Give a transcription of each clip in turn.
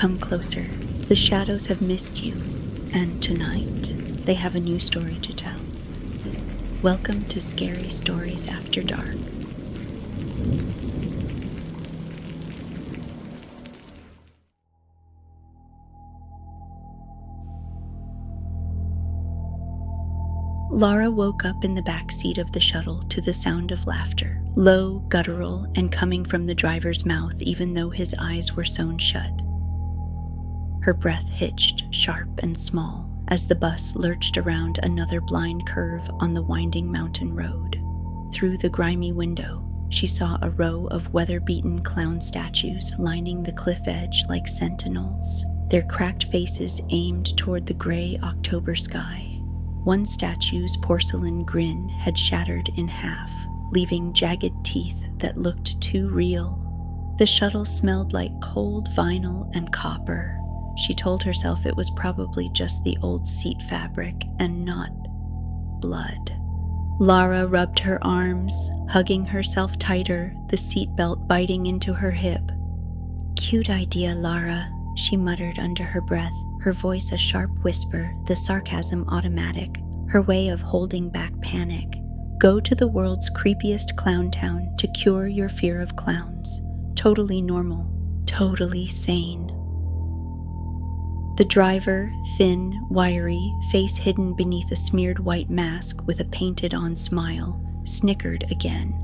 Come closer. The shadows have missed you, and tonight they have a new story to tell. Welcome to Scary Stories After Dark. Lara woke up in the back seat of the shuttle to the sound of laughter, low, guttural, and coming from the driver's mouth even though his eyes were sewn shut. Her breath hitched, sharp and small, as the bus lurched around another blind curve on the winding mountain road. Through the grimy window, she saw a row of weather-beaten clown statues lining the cliff edge like sentinels, their cracked faces aimed toward the gray October sky. One statue's porcelain grin had shattered in half, leaving jagged teeth that looked too real. The shuttle smelled like cold vinyl and copper. She told herself it was probably just the old seat fabric and not blood. Lara rubbed her arms, hugging herself tighter, the seatbelt biting into her hip. "Cute idea, Lara," she muttered under her breath, her voice a sharp whisper, the sarcasm automatic, her way of holding back panic. Go to the world's creepiest clown town to cure your fear of clowns. Totally normal, totally sane. The driver, thin, wiry, face hidden beneath a smeared white mask with a painted-on smile, snickered again.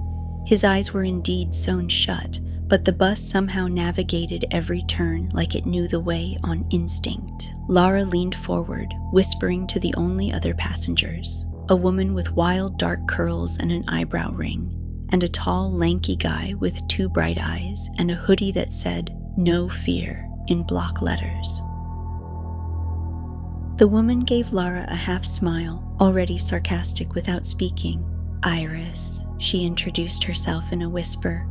His eyes were indeed sewn shut, but the bus somehow navigated every turn like it knew the way on instinct. Lara leaned forward, whispering to the only other passengers, a woman with wild dark curls and an eyebrow ring, and a tall, lanky guy with two bright eyes and a hoodie that said, "No fear," in block letters. The woman gave Lara a half smile, already sarcastic without speaking. "Iris," she introduced herself in a whisper.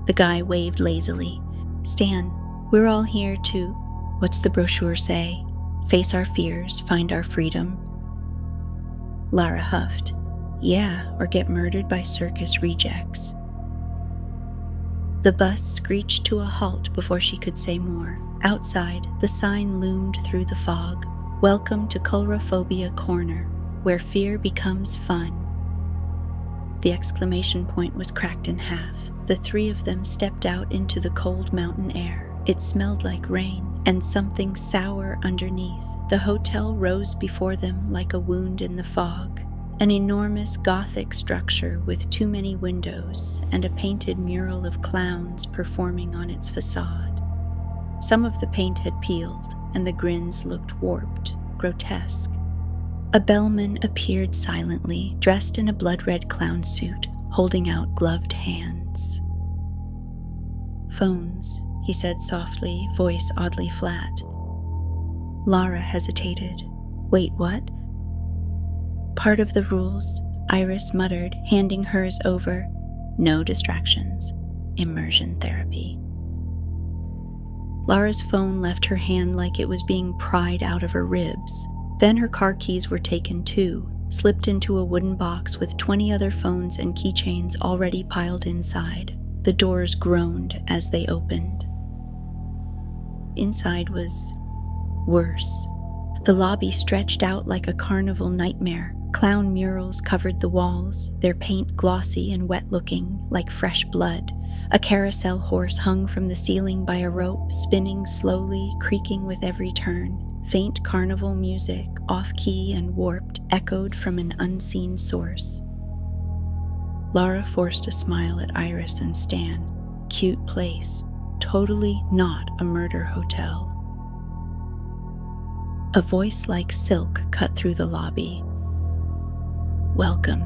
The guy waved lazily. "Stan, we're all here to, what's the brochure say? Face our fears, find our freedom." Lara huffed. "Yeah, or get murdered by circus rejects." The bus screeched to a halt before she could say more. Outside, the sign loomed through the fog. "Welcome to Coulrophobia Corner, where fear becomes fun." The exclamation point was cracked in half. The three of them stepped out into the cold mountain air. It smelled like rain and something sour underneath. The hotel rose before them like a wound in the fog. An enormous Gothic structure with too many windows and a painted mural of clowns performing on its facade. Some of the paint had peeled, and the grins looked warped, grotesque. A bellman appeared silently, dressed in a blood-red clown suit, holding out gloved hands. "Phones," he said softly, voice oddly flat. Lara hesitated. "Wait, what?" "Part of the rules," Iris muttered, handing hers over. "No distractions. Immersion therapy." Lara's phone left her hand like it was being pried out of her ribs. Then her car keys were taken too, slipped into a wooden box with 20 other phones and keychains already piled inside. The doors groaned as they opened. Inside was worse. The lobby stretched out like a carnival nightmare. Clown murals covered the walls, their paint glossy and wet-looking, like fresh blood. A carousel horse hung from the ceiling by a rope, spinning slowly, creaking with every turn. Faint carnival music, off-key and warped, echoed from an unseen source. Lara forced a smile at Iris and Stan. Cute place, totally not a murder hotel. A voice like silk cut through the lobby. "Welcome,"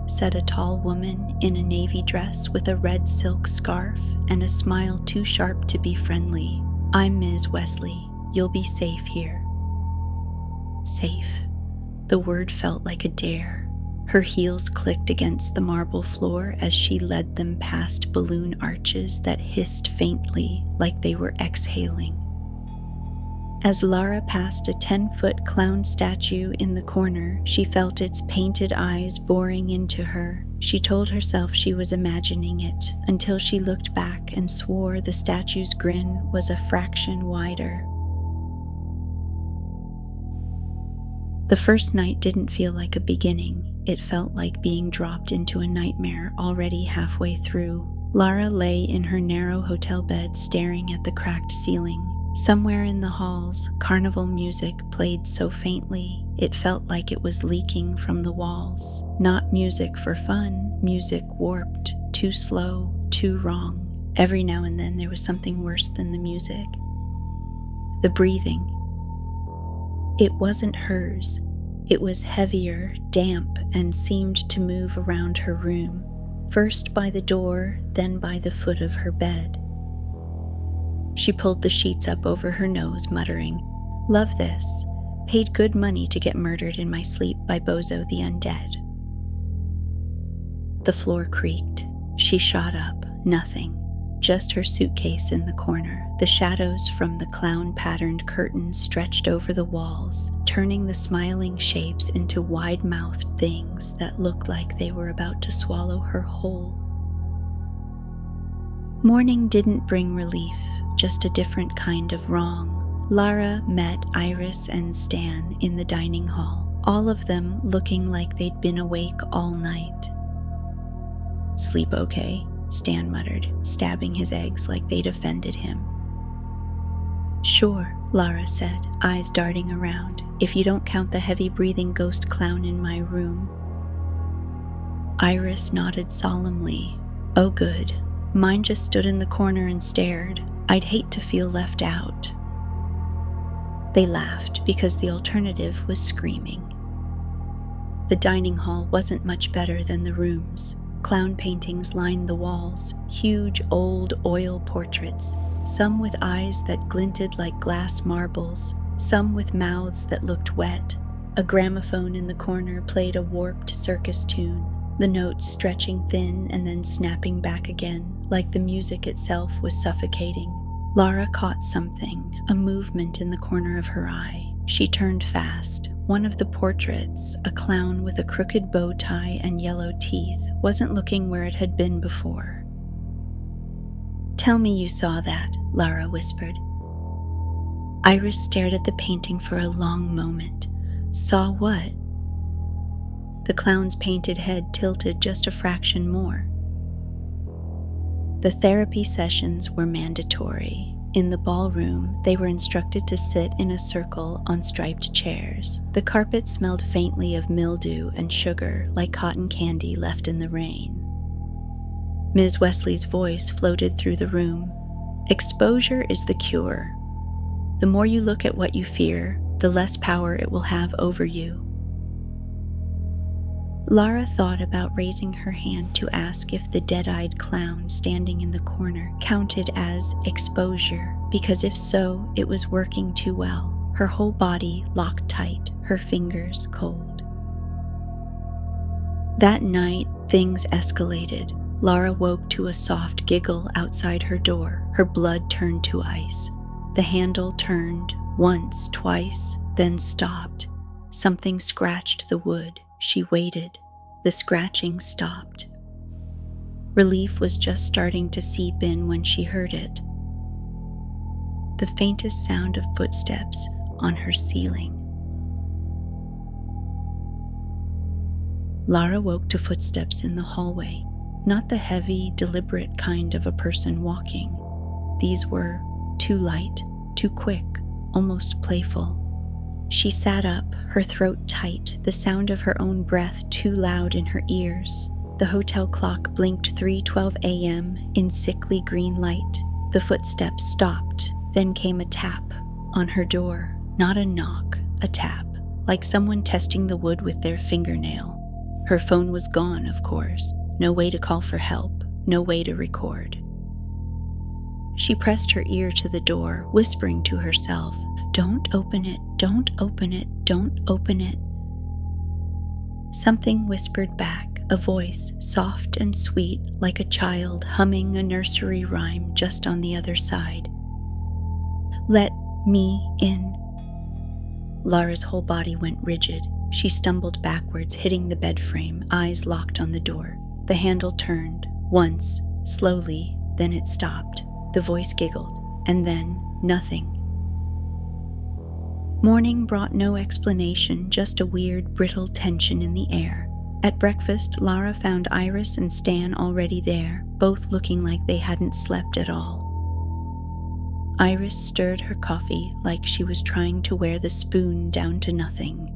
said a tall woman in a navy dress with a red silk scarf and a smile too sharp to be friendly. "I'm Ms. Wesley. You'll be safe here." Safe. The word felt like a dare. Her heels clicked against the marble floor as she led them past balloon arches that hissed faintly like they were exhaling. As Lara passed a 10-foot clown statue in the corner, she felt its painted eyes boring into her. She told herself she was imagining it, until she looked back and swore the statue's grin was a fraction wider. The first night didn't feel like a beginning. It felt like being dropped into a nightmare already halfway through. Lara lay in her narrow hotel bed staring at the cracked ceiling. Somewhere in the halls, carnival music played so faintly, it felt like it was leaking from the walls. Not music for fun, music warped, too slow, too wrong. Every now and then there was something worse than the music. The breathing. It wasn't hers. It was heavier, damp, and seemed to move around her room, first by the door, then by the foot of her bed. She pulled the sheets up over her nose, muttering, "Love this. Paid good money to get murdered in my sleep by Bozo the Undead." The floor creaked. She shot up. Nothing. Just her suitcase in the corner. The shadows from the clown-patterned curtains stretched over the walls, turning the smiling shapes into wide-mouthed things that looked like they were about to swallow her whole. Morning didn't bring relief, just a different kind of wrong. Lara met Iris and Stan in the dining hall, all of them looking like they'd been awake all night. "Sleep okay?" Stan muttered, stabbing his eggs like they'd offended him. "Sure," Lara said, eyes darting around, "if you don't count the heavy-breathing ghost clown in my room." Iris nodded solemnly. "Oh good. Mine just stood in the corner and stared. I'd hate to feel left out." They laughed because the alternative was screaming. The dining hall wasn't much better than the rooms. Clown paintings lined the walls, huge old oil portraits, some with eyes that glinted like glass marbles, some with mouths that looked wet. A gramophone in the corner played a warped circus tune, the notes stretching thin and then snapping back again, like the music itself was suffocating. Lara caught something, a movement in the corner of her eye. She turned fast. One of the portraits, a clown with a crooked bow tie and yellow teeth, wasn't looking where it had been before. "Tell me you saw that," Lara whispered. Iris stared at the painting for a long moment. Saw what? The clown's painted head tilted just a fraction more. The therapy sessions were mandatory. In the ballroom, they were instructed to sit in a circle on striped chairs. The carpet smelled faintly of mildew and sugar, like cotton candy left in the rain. Ms. Wesley's voice floated through the room. "Exposure is the cure. The more you look at what you fear, the less power it will have over you." Lara thought about raising her hand to ask if the dead-eyed clown standing in the corner counted as exposure, because if so, it was working too well. Her whole body locked tight, her fingers cold. That night, things escalated. Lara woke to a soft giggle outside her door. Her blood turned to ice. The handle turned once, twice, then stopped. Something scratched the wood. She waited. The scratching stopped. Relief was just starting to seep in when she heard it. The faintest sound of footsteps on her ceiling. Lara woke to footsteps in the hallway, not the heavy, deliberate kind of a person walking. These were too light, too quick, almost playful. She sat up, her throat tight, the sound of her own breath too loud in her ears. The hotel clock blinked 3:12 a.m. in sickly green light. The footsteps stopped, then came a tap on her door. Not a knock, a tap, like someone testing the wood with their fingernail. Her phone was gone, of course. No way to call for help, no way to record. She pressed her ear to the door, whispering to herself, "Don't open it, don't open it, don't open it." Something whispered back, a voice, soft and sweet, like a child humming a nursery rhyme just on the other side. "Let me in." Lara's whole body went rigid. She stumbled backwards, hitting the bed frame, eyes locked on the door. The handle turned, once, slowly, then it stopped. The voice giggled, and then nothing. Morning brought no explanation, just a weird, brittle tension in the air. At breakfast, Lara found Iris and Stan already there, both looking like they hadn't slept at all. Iris stirred her coffee like she was trying to wear the spoon down to nothing.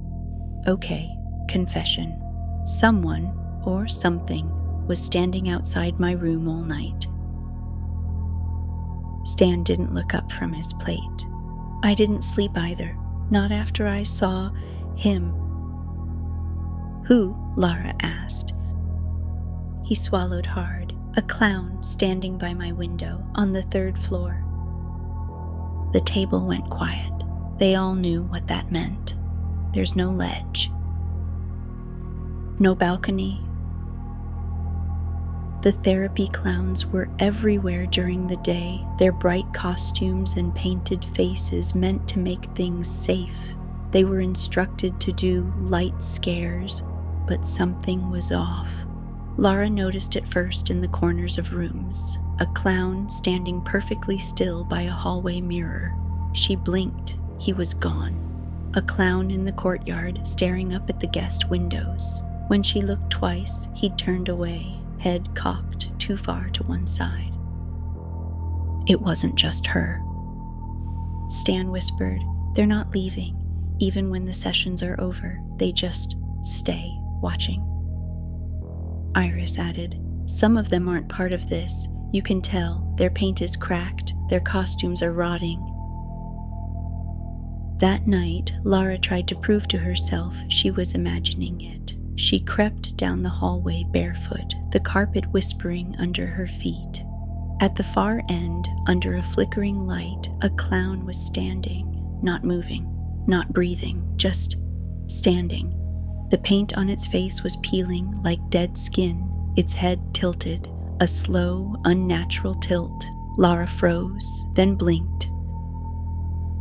Okay, confession. Someone, or something, was standing outside my room all night. Stan didn't look up from his plate. I didn't sleep either, not after I saw him. Who? Lara asked. He swallowed hard. A clown standing by my window on the 3rd floor. The table went quiet. They all knew what that meant. There's no ledge. No balcony. The therapy clowns were everywhere during the day, their bright costumes and painted faces meant to make things safe. They were instructed to do light scares, but something was off. Lara noticed it first in the corners of rooms, a clown standing perfectly still by a hallway mirror. She blinked. He was gone. A clown in the courtyard staring up at the guest windows. When she looked twice, he turned away, head cocked too far to one side. It wasn't just her. Stan whispered, "They're not leaving. Even when the sessions are over, they just stay watching." Iris added, "Some of them aren't part of this. You can tell. Their paint is cracked. Their costumes are rotting." That night, Lara tried to prove to herself she was imagining it. She crept down the hallway barefoot, the carpet whispering under her feet. At the far end, under a flickering light, a clown was standing, not moving, not breathing, just standing. The paint on its face was peeling like dead skin, its head tilted, a slow, unnatural tilt. Lara froze, then blinked,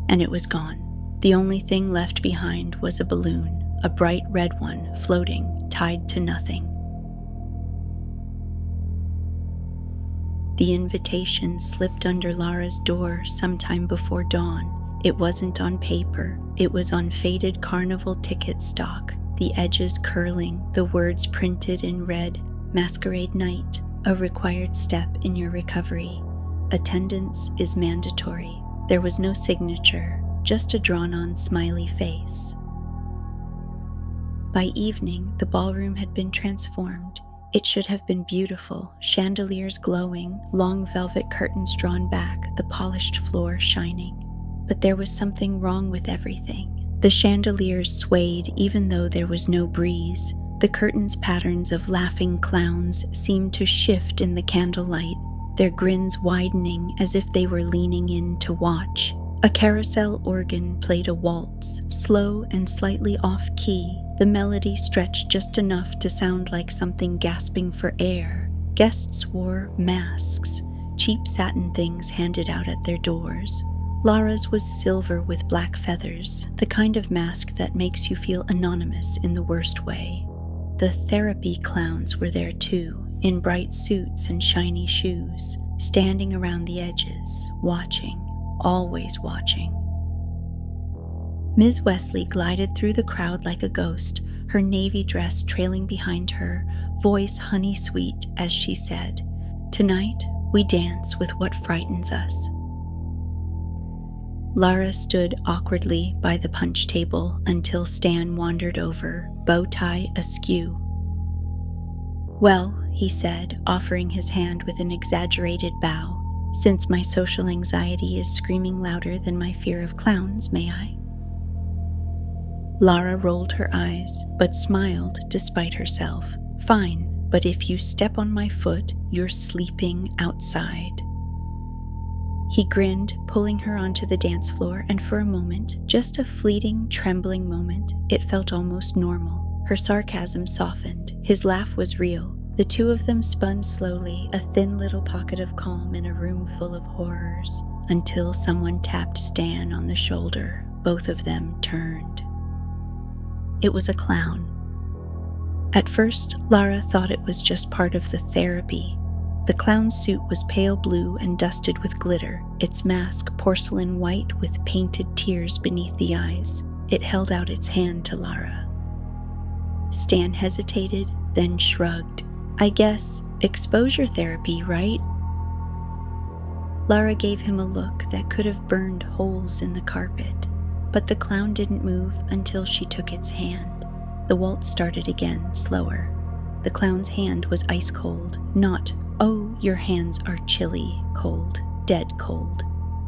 and it was gone. The only thing left behind was a balloon, a bright red one, floating, tied to nothing. The invitation slipped under Lara's door sometime before dawn. It wasn't on paper, it was on faded carnival ticket stock, the edges curling, the words printed in red, "Masquerade Night, a required step in your recovery. Attendance is mandatory." There was no signature, just a drawn-on smiley face. By evening, the ballroom had been transformed. It should have been beautiful, chandeliers glowing, long velvet curtains drawn back, the polished floor shining. But there was something wrong with everything. The chandeliers swayed even though there was no breeze. The curtains' patterns of laughing clowns seemed to shift in the candlelight, their grins widening as if they were leaning in to watch. A carousel organ played a waltz, slow and slightly off-key. The melody stretched just enough to sound like something gasping for air. Guests wore masks, cheap satin things handed out at their doors. Lara's was silver with black feathers, the kind of mask that makes you feel anonymous in the worst way. The therapy clowns were there too, in bright suits and shiny shoes, standing around the edges, watching, always watching. Ms. Wesley glided through the crowd like a ghost, her navy dress trailing behind her, voice honey-sweet as she said, "Tonight, we dance with what frightens us." Lara stood awkwardly by the punch table until Stan wandered over, bow tie askew. "Well," he said, offering his hand with an exaggerated bow, "since my social anxiety is screaming louder than my fear of clowns, may I?" Lara rolled her eyes, but smiled despite herself. "Fine, but if you step on my foot, you're sleeping outside." He grinned, pulling her onto the dance floor, and for a moment, just a fleeting, trembling moment, it felt almost normal. Her sarcasm softened. His laugh was real. The two of them spun slowly, a thin little pocket of calm in a room full of horrors, until someone tapped Stan on the shoulder. Both of them turned. It was a clown. At first, Lara thought it was just part of the therapy. The clown's suit was pale blue and dusted with glitter, its mask porcelain white with painted tears beneath the eyes. It held out its hand to Lara. Stan hesitated, then shrugged. I guess exposure therapy, right? Lara gave him a look that could have burned holes in the carpet, but the clown didn't move until she took its hand. The waltz started again, slower. The clown's hand was ice cold, not, oh, your hands are chilly, cold, dead cold.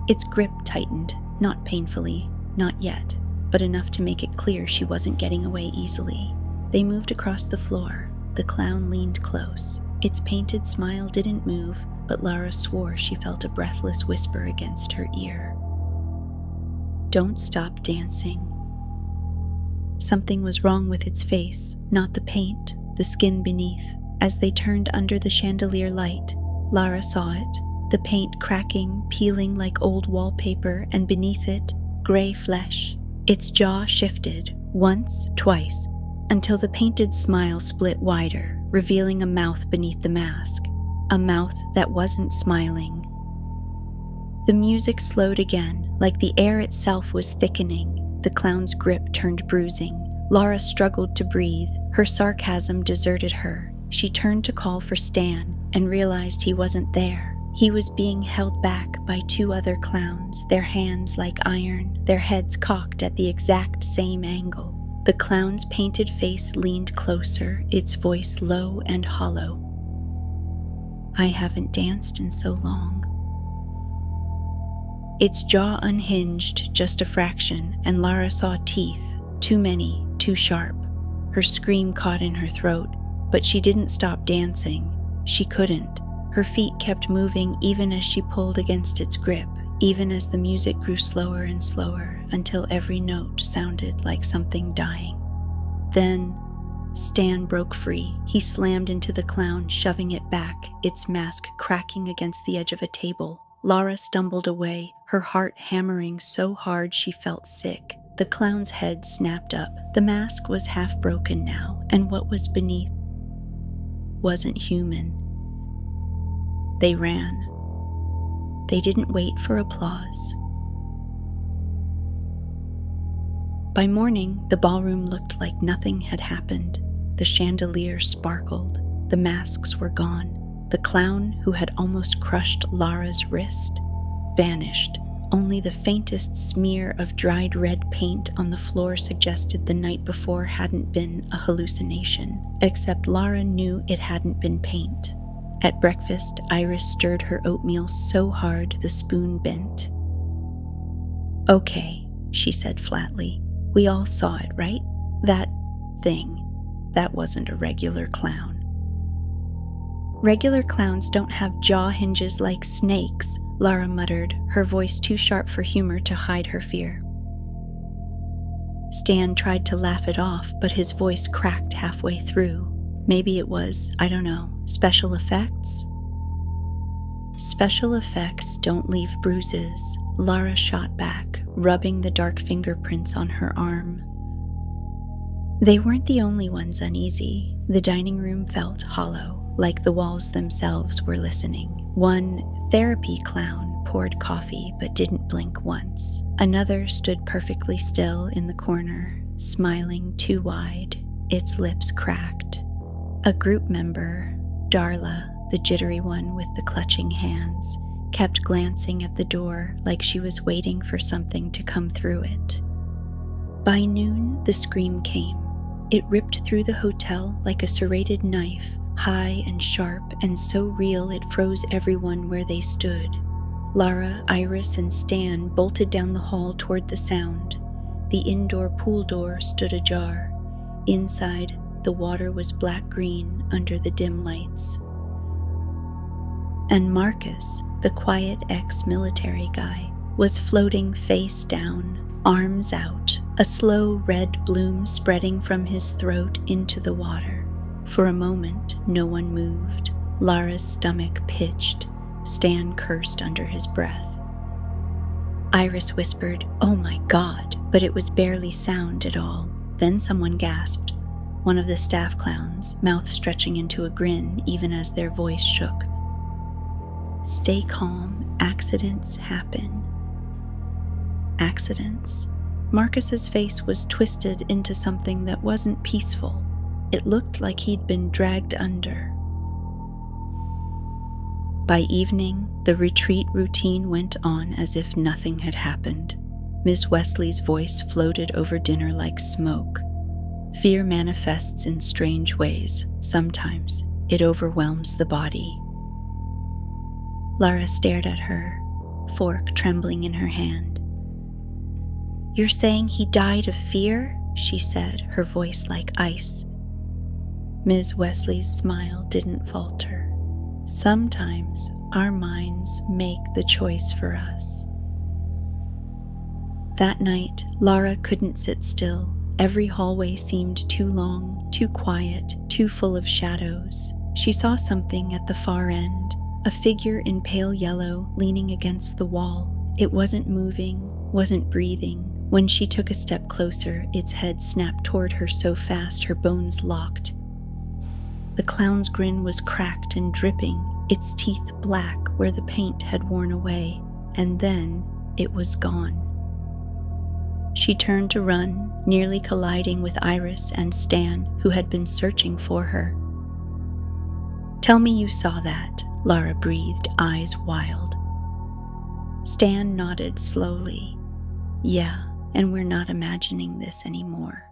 Its grip tightened, not painfully, not yet, but enough to make it clear she wasn't getting away easily. They moved across the floor. The clown leaned close. Its painted smile didn't move, but Lara swore she felt a breathless whisper against her ear. Don't stop dancing. Something was wrong with its face, not the paint, the skin beneath. As they turned under the chandelier light, Lara saw it, the paint cracking, peeling like old wallpaper, and beneath it, gray flesh. Its jaw shifted, once, twice, until the painted smile split wider, revealing a mouth beneath the mask, a mouth that wasn't smiling. The music slowed again, like the air itself was thickening. The clown's grip turned bruising. Lara struggled to breathe. Her sarcasm deserted her. She turned to call for Stan and realized he wasn't there. He was being held back by two other clowns, their hands like iron, their heads cocked at the exact same angle. The clown's painted face leaned closer, its voice low and hollow. I haven't danced in so long. Its jaw unhinged just a fraction, and Lara saw teeth, too many, too sharp. Her scream caught in her throat, but she didn't stop dancing. She couldn't. Her feet kept moving even as she pulled against its grip, even as the music grew slower and slower until every note sounded like something dying. Then, Stan broke free. He slammed into the clown, shoving it back, its mask cracking against the edge of a table. Lara stumbled away, her heart hammering so hard she felt sick. The clown's head snapped up. The mask was half broken now, and what was beneath wasn't human. They ran. They didn't wait for applause. By morning, the ballroom looked like nothing had happened. The chandelier sparkled. The masks were gone. The clown, who had almost crushed Lara's wrist, vanished. Only the faintest smear of dried red paint on the floor suggested the night before hadn't been a hallucination, except Lara knew it hadn't been paint. At breakfast, Iris stirred her oatmeal so hard the spoon bent. Okay, she said flatly. We all saw it, right? That thing. That wasn't a regular clown. Regular clowns don't have jaw hinges like snakes, Lara muttered, her voice too sharp for humor to hide her fear. Stan tried to laugh it off, but his voice cracked halfway through. Maybe it was, I don't know, special effects? Special effects don't leave bruises, Lara shot back, rubbing the dark fingerprints on her arm. They weren't the only ones uneasy. The dining room felt hollow, like the walls themselves were listening. One therapy clown poured coffee but didn't blink once. Another stood perfectly still in the corner, smiling too wide, its lips cracked. A group member, Darla, the jittery one with the clutching hands, kept glancing at the door like she was waiting for something to come through it. By noon, the scream came. It ripped through the hotel like a serrated knife, high and sharp and so real it froze everyone where they stood. Lara, Iris, and Stan bolted down the hall toward the sound. The indoor pool door stood ajar. Inside, the water was black-green under the dim lights. And Marcus, the quiet ex-military guy, was floating face down, arms out, a slow red bloom spreading from his throat into the water. For a moment, no one moved. Lara's stomach pitched. Stan cursed under his breath. Iris whispered, "Oh my God," but it was barely sound at all. Then someone gasped, one of the staff clowns, mouth stretching into a grin even as their voice shook. "Stay calm, accidents happen." Accidents? Marcus's face was twisted into something that wasn't peaceful. It looked like he'd been dragged under. By evening, the retreat routine went on as if nothing had happened. Miss Wesley's voice floated over dinner like smoke. Fear manifests in strange ways. Sometimes it overwhelms the body. Lara stared at her, fork trembling in her hand. "You're saying he died of fear?" she said, her voice like ice. Ms. Wesley's smile didn't falter. "Sometimes our minds make the choice for us." That night, Lara couldn't sit still. Every hallway seemed too long, too quiet, too full of shadows. She saw something at the far end, a figure in pale yellow leaning against the wall. It wasn't moving, wasn't breathing. When she took a step closer, its head snapped toward her so fast her bones locked. The clown's grin was cracked and dripping, its teeth black where the paint had worn away, and then it was gone. She turned to run, nearly colliding with Iris and Stan, who had been searching for her. "Tell me you saw that," Lara breathed, eyes wild. Stan nodded slowly. "Yeah, and we're not imagining this anymore."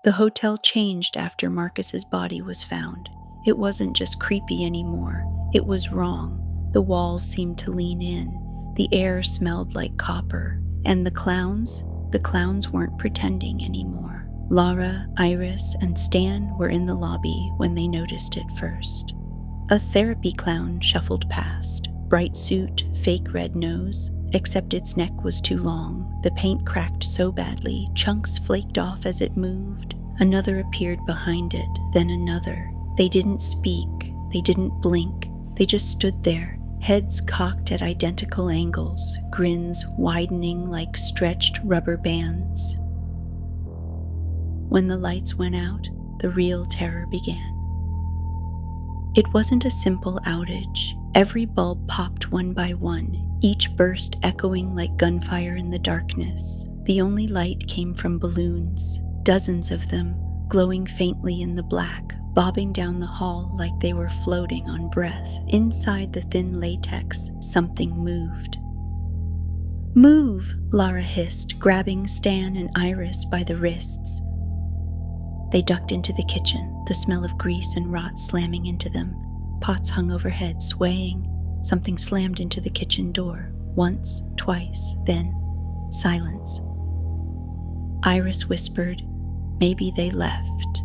The hotel changed after Marcus's body was found. It wasn't just creepy anymore. It was wrong. The walls seemed to lean in. The air smelled like copper. And the clowns weren't pretending anymore. Lara, Iris, and Stan were in the lobby when they noticed it first. A therapy clown shuffled past. Bright suit, fake red nose. Except its neck was too long. The paint cracked so badly, chunks flaked off as it moved. Another appeared behind it, then another. They didn't speak, they didn't blink. They just stood there, heads cocked at identical angles, grins widening like stretched rubber bands. When the lights went out, the real terror began. It wasn't a simple outage. Every bulb popped one by one, each burst echoing like gunfire in the darkness. The only light came from balloons, dozens of them, glowing faintly in the black, bobbing down the hall like they were floating on breath. Inside the thin latex, something moved. "Move!" Lara hissed, grabbing Stan and Iris by the wrists. They ducked into the kitchen, the smell of grease and rot slamming into them. Pots hung overhead, swaying. Something slammed into the kitchen door. Once, twice, then silence. Iris whispered, "Maybe they left."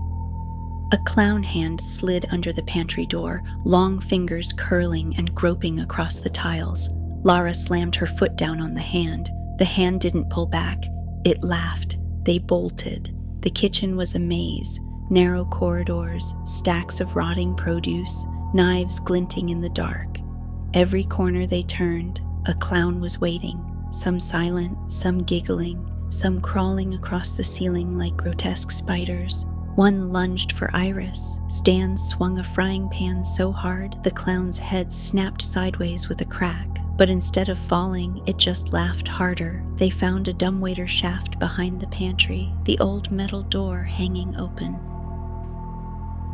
A clown hand slid under the pantry door, long fingers curling and groping across the tiles. Lara slammed her foot down on the hand. The hand didn't pull back. It laughed. They bolted. The kitchen was a maze. Narrow corridors, stacks of rotting produce, knives glinting in the dark. Every corner they turned, a clown was waiting, some silent, some giggling, some crawling across the ceiling like grotesque spiders. One lunged for Iris. Stan swung a frying pan so hard the clown's head snapped sideways with a crack. But instead of falling, it just laughed harder. They found a dumbwaiter shaft behind the pantry, the old metal door hanging open.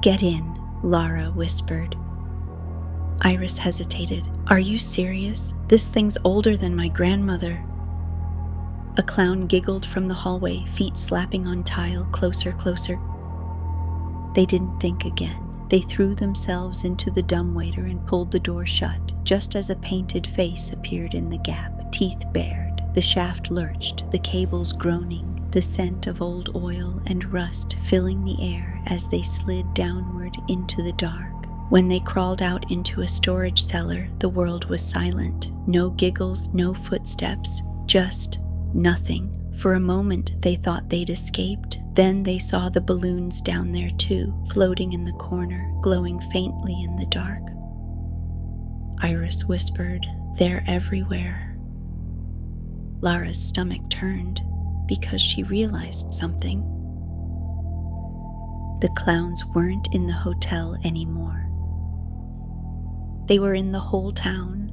"Get in," Lara whispered. Iris hesitated. "Are you serious? This thing's older than my grandmother." A clown giggled from the hallway, feet slapping on tile, closer, closer. They didn't think again. They threw themselves into the dumbwaiter and pulled the door shut, just as a painted face appeared in the gap, teeth bared. The shaft lurched, the cables groaning, the scent of old oil and rust filling the air as they slid downward into the dark. When they crawled out into a storage cellar, the world was silent. No giggles, no footsteps, just nothing. For a moment, they thought they'd escaped. Then they saw the balloons down there too, floating in the corner, glowing faintly in the dark. Iris whispered. "They're everywhere." Lara's stomach turned because she realized something. The clowns weren't in the hotel anymore. They were in the whole town.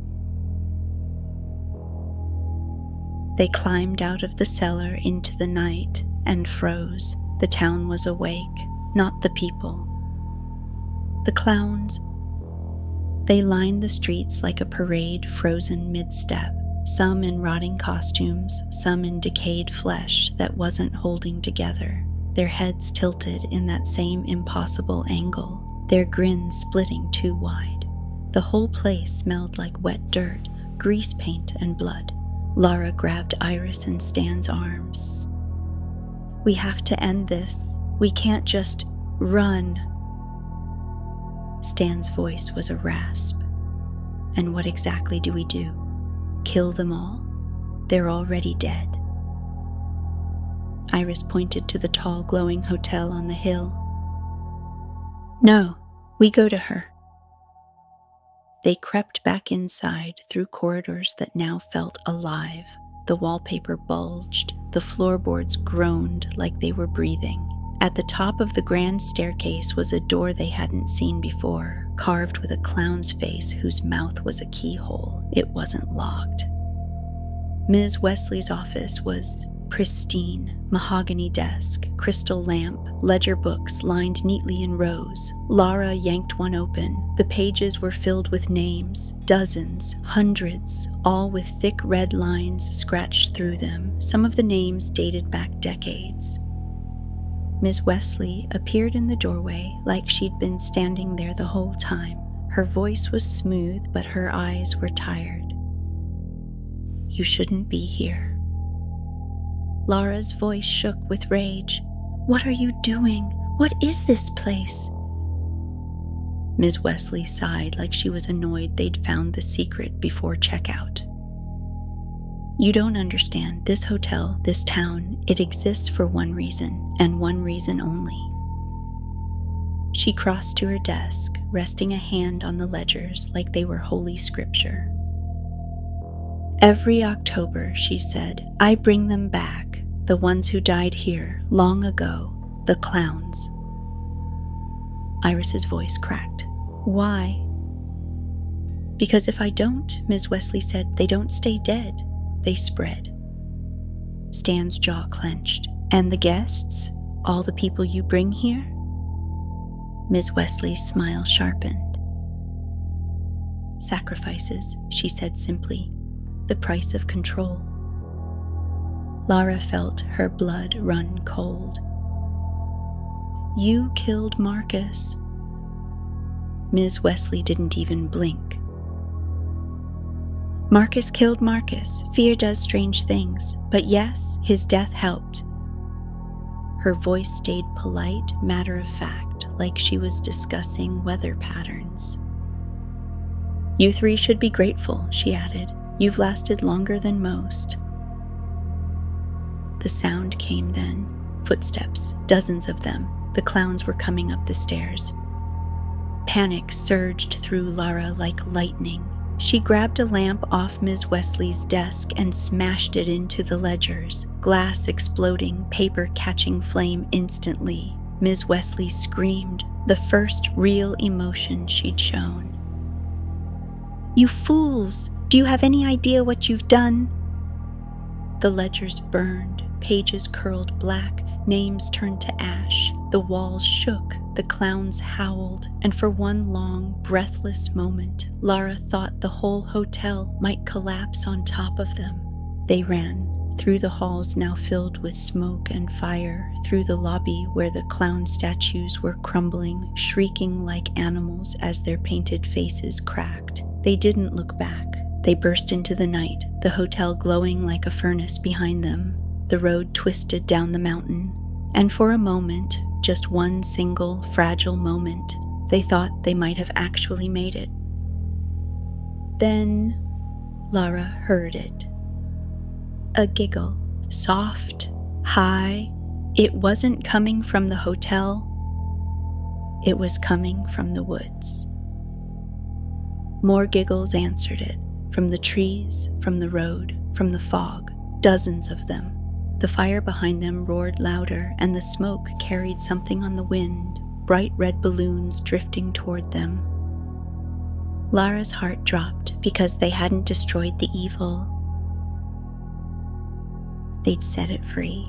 They climbed out of the cellar into the night and froze. The town was awake, not the people. The clowns. They lined the streets like a parade, frozen mid-step, some in rotting costumes, some in decayed flesh that wasn't holding together, their heads tilted in that same impossible angle, their grins splitting too wide. The whole place smelled like wet dirt, grease paint, and blood. Lara grabbed Iris in Stan's arms. "We have to end this. We can't just run." Stan's voice was a rasp. "And what exactly do we do? Kill them all? They're already dead." Iris pointed to the tall, glowing hotel on the hill. "No, we go to her." They crept back inside through corridors that now felt alive. The wallpaper bulged, the floorboards groaned like they were breathing. At the top of the grand staircase was a door they hadn't seen before, carved with a clown's face whose mouth was a keyhole. It wasn't locked. Ms. Wesley's office was pristine. Mahogany desk, crystal lamp, ledger books lined neatly in rows. Lara yanked one open. The pages were filled with names, dozens, hundreds, all with thick red lines scratched through them. Some of the names dated back decades. Ms. Wesley appeared in the doorway like she'd been standing there the whole time. Her voice was smooth, but her eyes were tired. "You shouldn't be here." Lara's voice shook with rage. "What are you doing? What is this place?" Ms. Wesley sighed like she was annoyed they'd found the secret before checkout. "You don't understand. This hotel, this town, it exists for one reason, and one reason only." She crossed to her desk, resting a hand on the ledgers like they were holy scripture. "Every October," she said, "I bring them back, the ones who died here long ago, the clowns." Iris's voice cracked. "Why?" "Because if I don't," Ms. Wesley said, "they don't stay dead. They spread." Stan's jaw clenched. "And the guests? All the people you bring here?" Ms. Wesley's smile sharpened. "Sacrifices," she said simply. "The price of control." Lara felt her blood run cold. "You killed Marcus." Ms. Wesley didn't even blink. "Marcus killed Marcus. Fear does strange things. But yes, his death helped." Her voice stayed polite, matter-of-fact, like she was discussing weather patterns. "You three should be grateful," she added. "You've lasted longer than most." The sound came then. Footsteps, dozens of them. The clowns were coming up the stairs. Panic surged through Lara like lightning. She grabbed a lamp off Ms. Wesley's desk and smashed it into the ledgers, glass exploding, paper catching flame instantly. Ms. Wesley screamed, the first real emotion she'd shown. "You fools! Do you have any idea what you've done?" The ledgers burned, pages curled black, names turned to ash. The walls shook, the clowns howled, and for one long, breathless moment, Lara thought the whole hotel might collapse on top of them. They ran, through the halls now filled with smoke and fire, through the lobby where the clown statues were crumbling, shrieking like animals as their painted faces cracked. They didn't look back. They burst into the night, the hotel glowing like a furnace behind them. The road twisted down the mountain, and for a moment, just one single, fragile moment, they thought they might have actually made it. Then Lara heard it. A giggle, soft, high. It wasn't coming from the hotel. It was coming from the woods. More giggles answered it, from the trees, from the road, from the fog, dozens of them. The fire behind them roared louder, and the smoke carried something on the wind, bright red balloons drifting toward them. Lara's heart dropped because they hadn't destroyed the evil. They'd set it free.